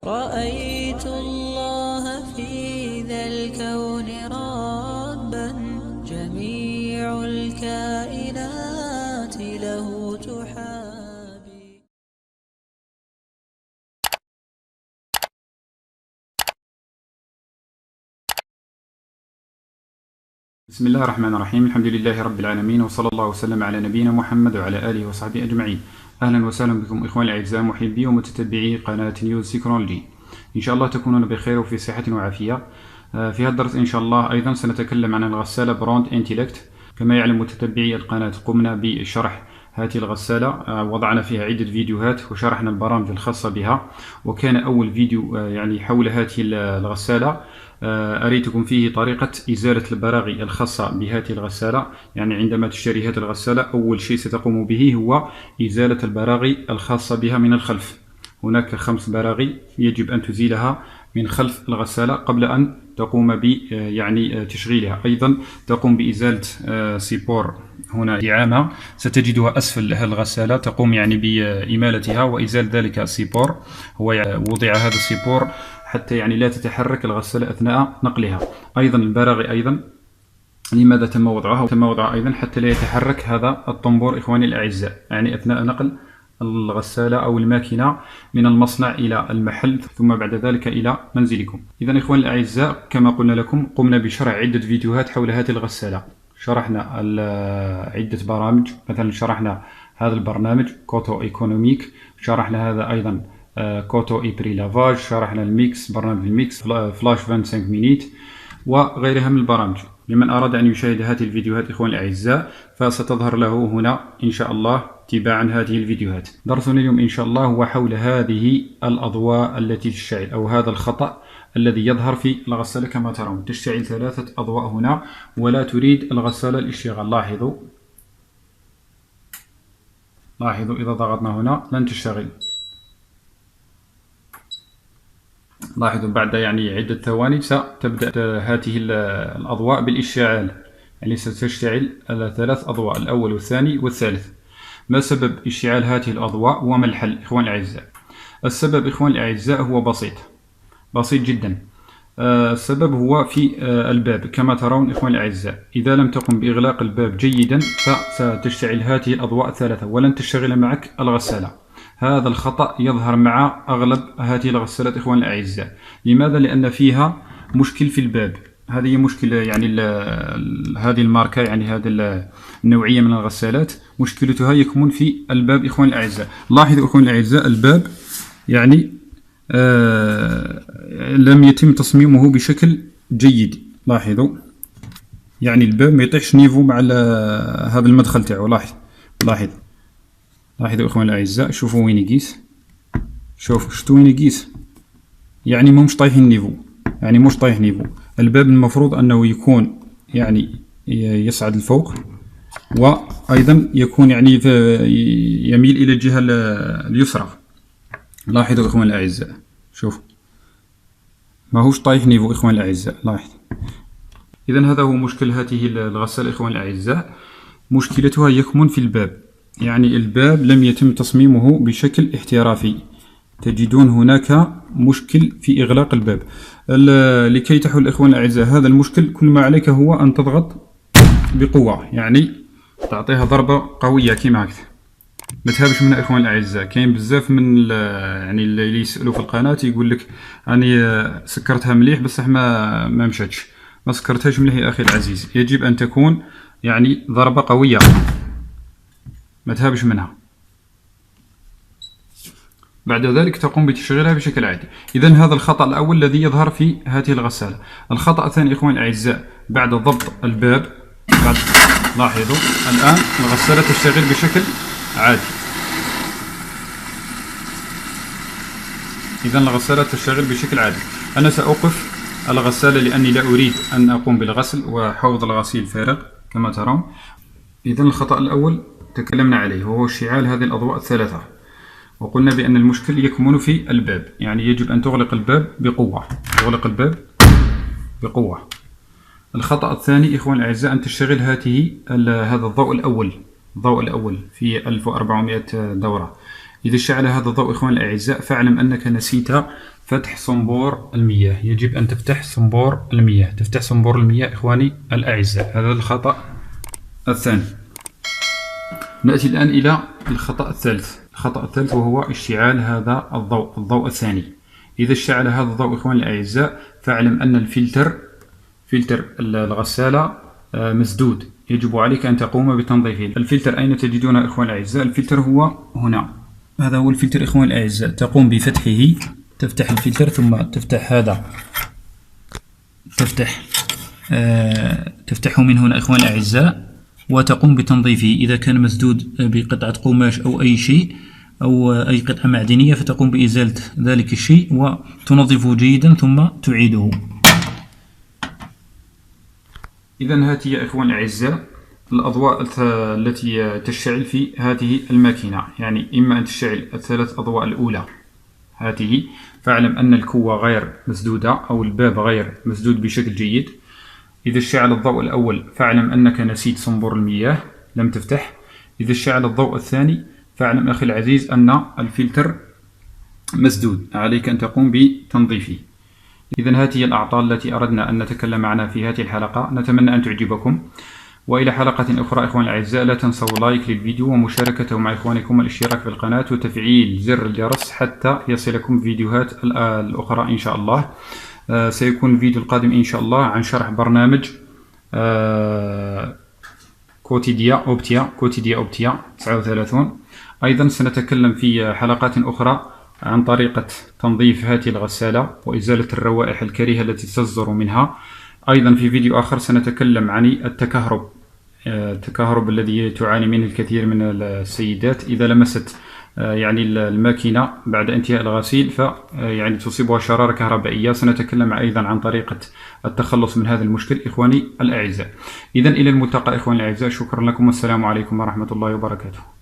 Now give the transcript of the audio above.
رأيت الله في ذا الكون ربا، جميع الكائنات له تحابي. بسم الله الرحمن الرحيم. الحمد لله رب العالمين، وصلى الله وسلم على نبينا محمد وعلى آله وصحبه أجمعين. أهلا وسهلا بكم إخواني الأعزاء، محبي ومتتبعي قناة نيوز تكنولوجي. إن شاء الله تكونون بخير وفي صحة وعافية. في هذا الدرس إن شاء الله أيضا سنتكلم عن الغسالة براند انتلكت. كما يعلم متتبعي القناة قمنا بشرح هذه الغسالة، وضعنا فيها عدة فيديوهات وشرحنا البرامج الخاصة بها، وكان أول فيديو يعني حول هذه الغسالة أريتكم فيه طريقة إزالة البراغي الخاصة بهذه الغسالة. يعني عندما تشتري هذه الغسالة أول شيء ستقوم به هو إزالة البراغي الخاصة بها من الخلف. هناك 5 براغي يجب أن تزيلها من خلف الغسالة قبل أن تقوم ب يعني تشغيلها. أيضا تقوم بإزالة سيبور هنا دعامة ستجدها أسفل الغسالة، تقوم يعني بإمالتها وإزالة ذلك السيبور. هو وضع هذا السيبور حتى يعني لا تتحرك الغسالة أثناء نقلها. أيضا البراغي أيضا لماذا تم وضعها؟ تم وضعها أيضا حتى لا يتحرك هذا الطنبور إخواني الأعزاء، يعني أثناء نقل الغسالة أو الماكينة من المصنع إلى المحل ثم بعد ذلك إلى منزلكم. إذا إخواني الأعزاء كما قلنا لكم قمنا بشرح عدة فيديوهات حول هذه الغسالة. شرحنا عدة برامج، مثلا شرحنا هذا البرنامج كوتو ايكونوميك، شرحنا هذا أيضا كوتو إبري لافاج، شرحنا الميكس، برنامج الميكس، فلاش 25 مينيت وغيرها من البرامج. لمن أراد أن يشاهد هذه الفيديوهات إخواني الأعزاء فستظهر له هنا إن شاء الله تباعا هذه الفيديوهات. درسنا اليوم إن شاء الله هو حول هذه الأضواء التي تشتعل، أو هذا الخطأ الذي يظهر في الغسالة. كما ترون تشتعل 3 أضواء هنا ولا تريد الغسالة الاشتغال. لاحظوا إذا ضغطنا هنا لن تشتغل. لاحظوا بعد يعني عدة ثواني ستبدأ هذه الأضواء بالاشتعال، يعني ستشتعل 3 أضواء، الأول والثاني والثالث. ما سبب اشتعال هذه الأضواء وما الحل إخواني الأعزاء؟ السبب إخواني الأعزاء هو بسيط جدا. السبب هو في الباب. كما ترون إخواني الأعزاء إذا لم تقم بإغلاق الباب جيدا فستشتعل هذه الأضواء 3 ولن تشتغل معك الغسالة. هذا الخطأ يظهر مع أغلب هذه الغسالات إخواني الأعزاء. لماذا؟ لأن فيها مشكل في الباب. هذه مشكلة يعني هذه الماركة، يعني هذه النوعية من الغسالات مشكلتها يكمن في الباب إخواني الأعزاء. لاحظوا إخواني الأعزاء الباب يعني لم يتم تصميمه بشكل جيد. لاحظوا يعني الباب ما يطيحش نيفو مع هذا المدخل تاعو. لاحظوا إخواني الأعزاء، شوفوا وين يقيس، شفتوا وين يقيس، يعني مش طايح نيفو، يعني مش طايح نيفو. الباب المفروض أنه يكون يعني يصعد الفوق، وأيضا يكون يعني يميل إلى الجهة اليسرى. لاحظوا إخواني الأعزاء، شوف ماهوش طايح نيفو إخواني الأعزاء. لاحظ. إذا هذا هو مشكل هذه الغسالة إخواني الأعزاء، مشكلتها يكمن في الباب. يعني الباب لم يتم تصميمه بشكل احترافي، تجدون هناك مشكل في إغلاق الباب. لكي تحل إخواني الأعزاء هذا المشكل كل ما عليك هو أن تضغط بقوة، يعني تعطيها ضربة قوية كيما هكذا. ما تهابش منها إخواني الأعزاء. كاين بزاف من يعني اللي يسألوا في القناة يقول لك أنا سكرتها مليح بصح ما مشاتش. ما سكرتهاش مليح يا أخي العزيز، يجب أن تكون يعني ضربة قوية، ما تهابش منها. بعد ذلك تقوم بتشغيلها بشكل عادي. إذن هذا الخطأ الأول الذي يظهر في هذه الغسالة. الخطأ الثاني إخواني الأعزاء بعد ضبط الباب، لاحظوا الآن الغسالة تشتغل بشكل عادي. إذن الغسالة تشتغل بشكل عادي. أنا سأوقف الغسالة لأني لا أريد أن أقوم بالغسل وحوض الغسيل فارغ كما ترون. إذن الخطأ الأول تكلمنا عليه وهو اشتعال هذه الأضواء 3، وقلنا بأن المشكل يكمن في الباب، يعني يجب أن تغلق الباب بقوة. تغلق الباب بقوة. الخطأ الثاني إخواني الأعزاء أن تشتغل هذا الضوء الأول في 1400 دورة. إذا اشتعل هذا الضوء إخواني الأعزاء فاعلم أنك نسيت فتح صنبور المياه. يجب أن تفتح صنبور المياه. تفتح صنبور المياه إخواني الأعزاء. هذا الخطأ الثاني. نأتي الآن إلى الخطأ الثالث. الخطأ الثالث وهو اشتعال هذا الضوء الثاني. إذا اشتعل هذا الضوء إخواني الأعزاء فاعلم أن فلتر الغسالة مسدود. يجب عليك أن تقوم بتنظيفه. الفلتر أين تجدونه إخواني الأعزاء؟ الفلتر هو هنا. هذا هو الفلتر إخواني الأعزاء. تقوم بفتحه. تفتح الفلتر ثم تفتح هذا. تفتحه من هنا إخواني الأعزاء وتقوم بتنظيفه. إذا كان مسدود بقطعة قماش أو أي شيء أو أي قطعة معدنية فتقوم بإزالة ذلك الشيء وتنظفه جيدا ثم تعيده. إذا هذه يا إخواني الأعزاء الأضواء التي تشتعل في هذه الماكينة، يعني إما أن تشتعل الثلاث أضواء الأولى هذه، فاعلم أن الكوة غير مسدودة أو الباب غير مسدود بشكل جيد. إذا اشتعل الضوء الأول فاعلم أنك نسيت صنبور المياه لم تفتح. إذا اشتعل الضوء الثاني فاعلم أخي العزيز أن الفلتر مسدود، عليك أن تقوم بتنظيفه. إذا هذه الأعطال التي أردنا أن نتكلم عنها في هذه الحلقة، نتمنى أن تعجبكم. وإلى حلقة أخرى إخواني الأعزاء، لا تنسوا لايك للفيديو ومشاركته مع إخوانكم والاشتراك في القناة وتفعيل زر الجرس حتى يصلكم فيديوهات الأخرى إن شاء الله. سيكون الفيديو القادم إن شاء الله عن شرح برنامج كوتيديا أوبتيا 39. أيضا سنتكلم في حلقات أخرى عن طريقة تنظيف هذه الغسالة وإزالة الروائح الكريهة التي تصدر منها. أيضا في فيديو آخر سنتكلم عن التكهرب الذي تعاني منه الكثير من السيدات إذا لمست يعني الماكينة بعد انتهاء الغسيل يعني تصيبها شرارة كهربائية. سنتكلم أيضا عن طريقة التخلص من هذا المشكل إخواني الأعزاء. إذا إلى الملتقى إخواني الأعزاء، شكرا لكم والسلام عليكم ورحمة الله وبركاته.